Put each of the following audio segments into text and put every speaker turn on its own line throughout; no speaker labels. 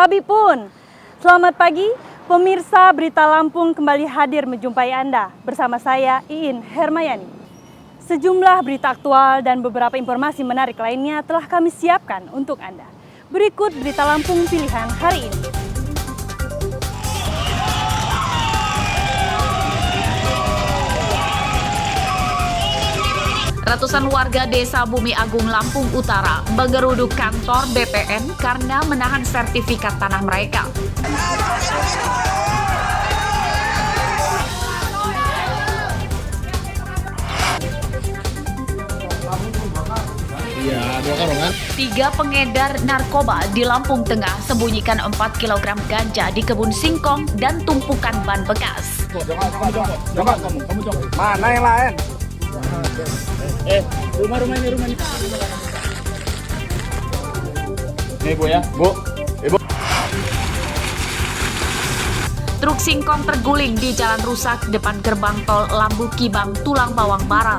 Babi pun. Selamat pagi, pemirsa Berita Lampung kembali hadir menjumpai Anda bersama saya Iin Hermayani. Sejumlah berita aktual dan beberapa informasi menarik lainnya telah kami siapkan untuk Anda. Berikut Berita Lampung pilihan hari ini.
Ratusan warga Desa Bumi Agung, Lampung Utara menggeruduk kantor BPN karena menahan sertifikat tanah mereka. Tiga pengedar narkoba di Lampung Tengah sembunyikan 4 kg ganja di kebun singkong dan tumpukan ban bekas.
Mana yang lain? Rumah ini. Nih Bu ya, Bu. Ibu.
Truk singkong terguling di jalan rusak depan gerbang tol Lambu Kibang, Tulang Bawang Barat.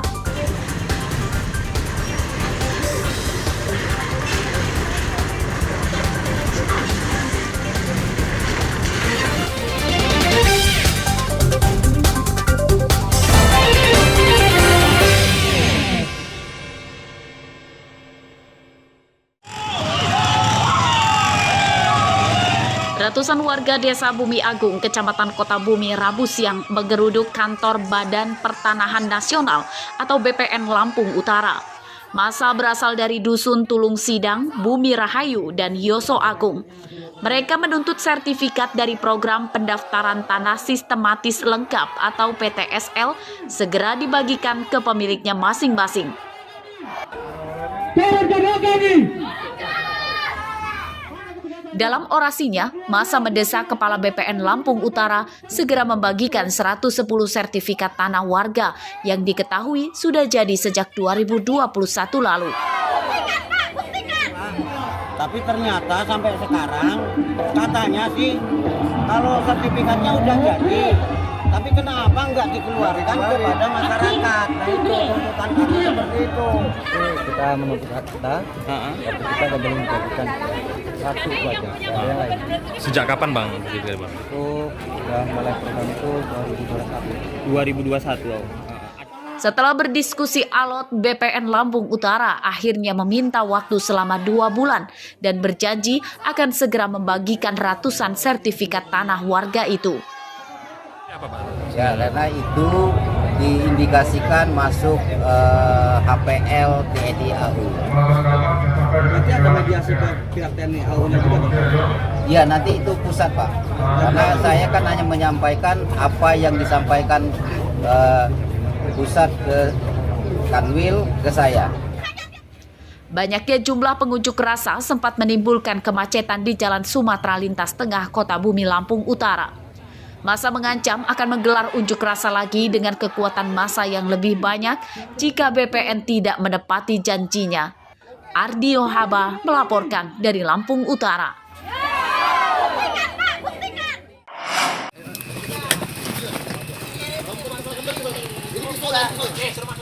Ratusan warga Desa Bumi Agung, Kecamatan Kota Bumi, Rabu siang menggeruduk kantor Badan Pertanahan Nasional atau BPN Lampung Utara. Massa berasal dari Dusun Tulung Sidang, Bumi Rahayu, dan Yoso Agung. Mereka menuntut sertifikat dari Program Pendaftaran Tanah Sistematis Lengkap atau PTSL segera dibagikan ke pemiliknya masing-masing. Dalam orasinya, massa mendesak Kepala BPN Lampung Utara segera membagikan 110 sertifikat tanah warga yang diketahui sudah jadi sejak 2021 lalu.
Tapi ternyata sampai sekarang katanya sih kalau sertifikatnya udah jadi, tapi kenapa nggak dikeluarkan kepada masyarakat? Nah itu tuntutan kami seperti itu.
Kita menuntut hak kita, tapi kita tidak boleh menjadikan satu saja, ada yang lain.
Sejak kapan Bang? Bang?
Itu sudah mulai program itu 2021.
Setelah berdiskusi alot, BPN Lampung Utara akhirnya meminta waktu selama 2 bulan dan berjanji akan segera membagikan ratusan sertifikat tanah warga itu.
Ya karena itu diindikasikan masuk HPL TNI AU.
Nanti ada mediasi ke pihak TNI AU-nya juga?
Ya nanti itu pusat Pak, karena saya kan hanya menyampaikan apa yang disampaikan pusat ke Kanwil ke saya.
Banyaknya jumlah pengunjuk rasa sempat menimbulkan kemacetan di Jalan Sumatera Lintas Tengah Kota Bumi Lampung Utara. Massa mengancam akan menggelar unjuk rasa lagi dengan kekuatan massa yang lebih banyak jika BPN tidak menepati janjinya. Ardi Ohaba melaporkan dari Lampung Utara.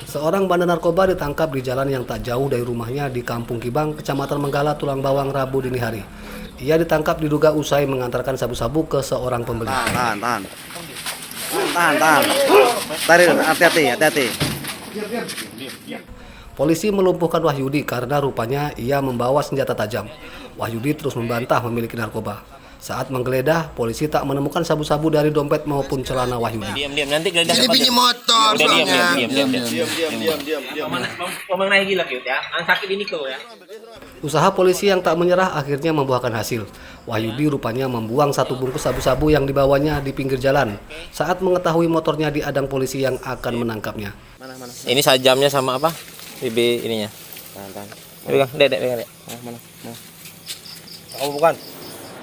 Seorang bandar narkoba ditangkap di jalan yang tak jauh dari rumahnya di Kampung Kibang, Kecamatan Menggala, Tulang Bawang, Rabu dini hari. Ia ditangkap diduga usai mengantarkan sabu-sabu ke seorang pembeli.
Tahan. Tarik, hati-hati.
Polisi melumpuhkan Wahyudi karena rupanya ia membawa senjata tajam. Wahyudi terus membantah memiliki narkoba. Saat menggeledah, polisi tak menemukan sabu-sabu dari dompet maupun celana Wahyudi.
Diam, nanti geledah.
Jadi pinjam motor soalnya.
Diam. Ngomong naik gila gitu ya. Sakit ini kau ya.
Usaha polisi yang tak menyerah akhirnya membuahkan hasil. Wahyudi rupanya membuang 1 bungkus sabu-sabu yang dibawanya di pinggir jalan saat mengetahui motornya diadang polisi yang akan menangkapnya.
Ini sajamnya sama apa? BB ininya. Tahan. Pegang, Dek. Mana? Kamu bukan?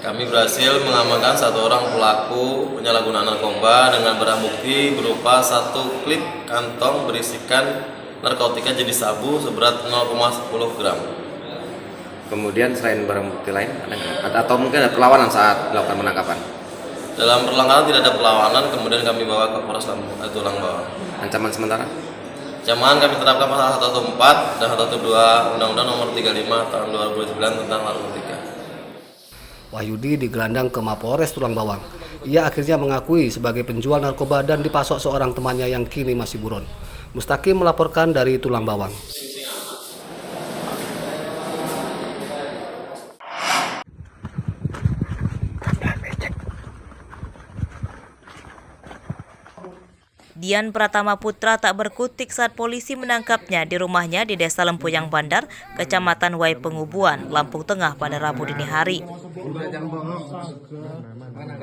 Kami berhasil mengamankan 1 orang pelaku penyalahgunaan narkoba dengan barang bukti berupa 1 klip kantong berisikan narkotika jenis sabu seberat 0,10 gram.
Kemudian selain barang bukti lain, atau mungkin ada perlawanan saat melakukan penangkapan?
Dalam perlengkapan tidak ada perlawanan, kemudian kami bawa ke Polres Tulang Bawang.
Ancaman sementara?
Ancaman kami terapkan pasal 114 dan 112 Undang-Undang Nomor 35 Tahun 2009 tentang narkotika.
Wahyudi digelandang ke Mapolres Tulang Bawang. Ia akhirnya mengakui sebagai penjual narkoba dan dipasok seorang temannya yang kini masih buron. Mustaqim melaporkan dari Tulang Bawang.
Dian Pratama Putra tak berkutik saat polisi menangkapnya di rumahnya di Desa Lempuyang Bandar, Kecamatan Wai Pengubuan, Lampung Tengah pada Rabu dini hari.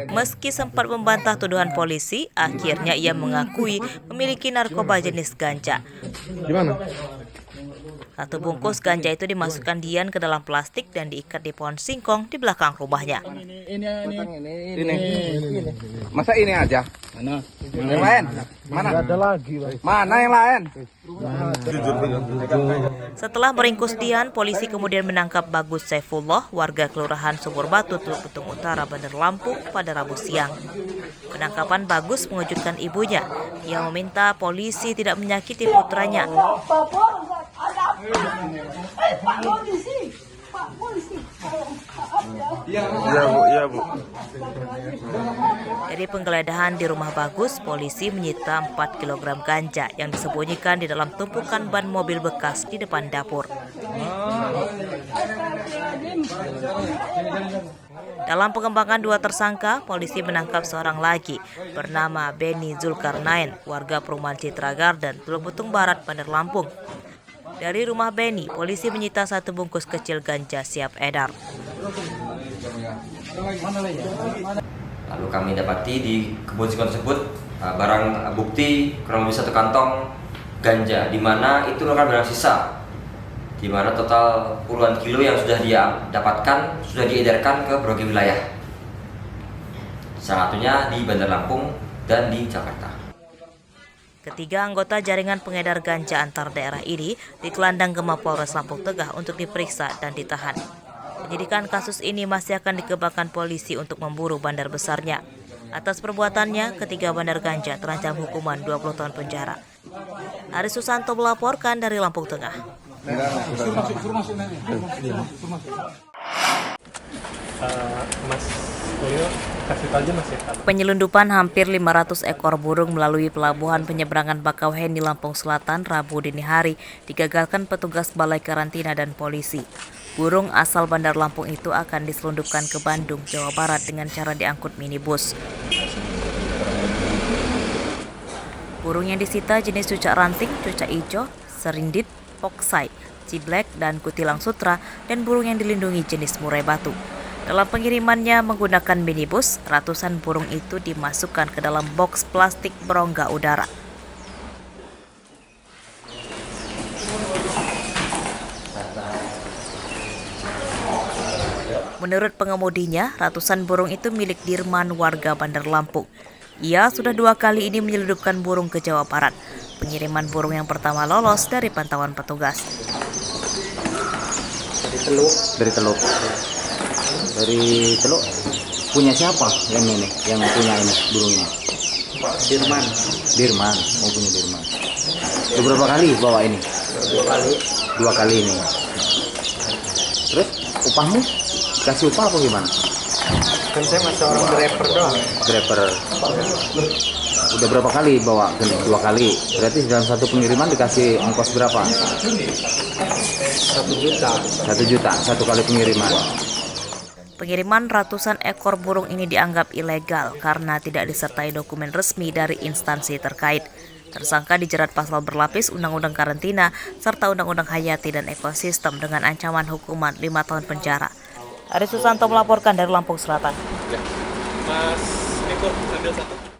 Meski sempat membantah tuduhan polisi, akhirnya ia mengakui memiliki narkoba jenis ganja.
Gimana?
Satu bungkus ganja itu dimasukkan Dian ke dalam plastik dan diikat di pohon singkong di belakang rumahnya.
Ini. Masa ini aja? Mana? Yang lain? Mana? Nggak ada lagi. Mana yang lain?
Setelah meringkus Dian, polisi kemudian menangkap Bagus Saifullah, warga Kelurahan Sumur Batu, Teluk Betung Utara, Bandar Lampung pada Rabu siang. Penangkapan Bagus mengejutkan ibunya. Ia meminta polisi tidak menyakiti putranya.
Iya, Bu.
Dari penggeledahan di rumah Bagus, polisi menyita 4 kg ganja yang disembunyikan di dalam tumpukan ban mobil bekas di depan dapur. Dalam pengembangan 2 tersangka, polisi menangkap seorang lagi bernama Benny Zulkarnain, warga perumahan Citra Garden, Teluk Betung Barat, Bandar Lampung. Dari rumah Benny, polisi menyita 1 bungkus kecil ganja siap edar.
Lalu kami dapati di kebun singkong tersebut barang bukti kurang lebih 1 kantong ganja, di mana itu merupakan barang sisa, di mana total puluhan kilo yang sudah dia dapatkan sudah diedarkan ke berbagai wilayah, salah satunya di Bandar Lampung dan di Jakarta.
Ketiga anggota jaringan pengedar ganja antar daerah ini dikelandang ke Mapolres Lampung Tengah untuk diperiksa dan ditahan. Penyidikan kasus ini masih akan dikembangkan polisi untuk memburu bandar besarnya. Atas perbuatannya, ketiga bandar ganja terancam hukuman 20 tahun penjara. Aris Susanto melaporkan dari Lampung Tengah. Penyelundupan hampir 500 ekor burung melalui pelabuhan penyeberangan Bakauheni, Lampung Selatan, Rabu dini hari digagalkan petugas Balai Karantina dan polisi. Burung asal Bandar Lampung itu akan diselundupkan ke Bandung, Jawa Barat dengan cara diangkut minibus. Burung yang disita jenis cucak ranting, cucak ijo, serindit, poksai, ciblek, dan kutilang sutra, dan burung yang dilindungi jenis murai batu. Dalam pengirimannya menggunakan minibus, ratusan burung itu dimasukkan ke dalam boks plastik berongga udara. Menurut pengemudinya, ratusan burung itu milik Dirman, warga Bandar Lampung. Ia sudah 2 kali ini menyelundupkan burung ke Jawa Barat. Pengiriman burung yang pertama lolos dari pantauan petugas.
Dari Teluk punya siapa yang ini? Yang punya ini burungnya? Dirman. Mau punya Dirman. Beberapa kali bawa ini? 2 kali ini. Terus upahmu? Kasih upah apa gimana?
Kan saya masih orang driver doang.
Driver. Udah berapa kali bawa? 2 kali. Berarti dalam satu pengiriman dikasih ongkos berapa?
1 juta.
1 juta, 1 kali pengiriman.
Pengiriman ratusan ekor burung ini dianggap ilegal karena tidak disertai dokumen resmi dari instansi terkait. Tersangka dijerat pasal berlapis Undang-Undang Karantina serta Undang-Undang Hayati dan Ekosistem dengan ancaman hukuman 5 tahun penjara. Aris Susanto melaporkan dari Lampung Selatan.
Mas Eko, ambil 1.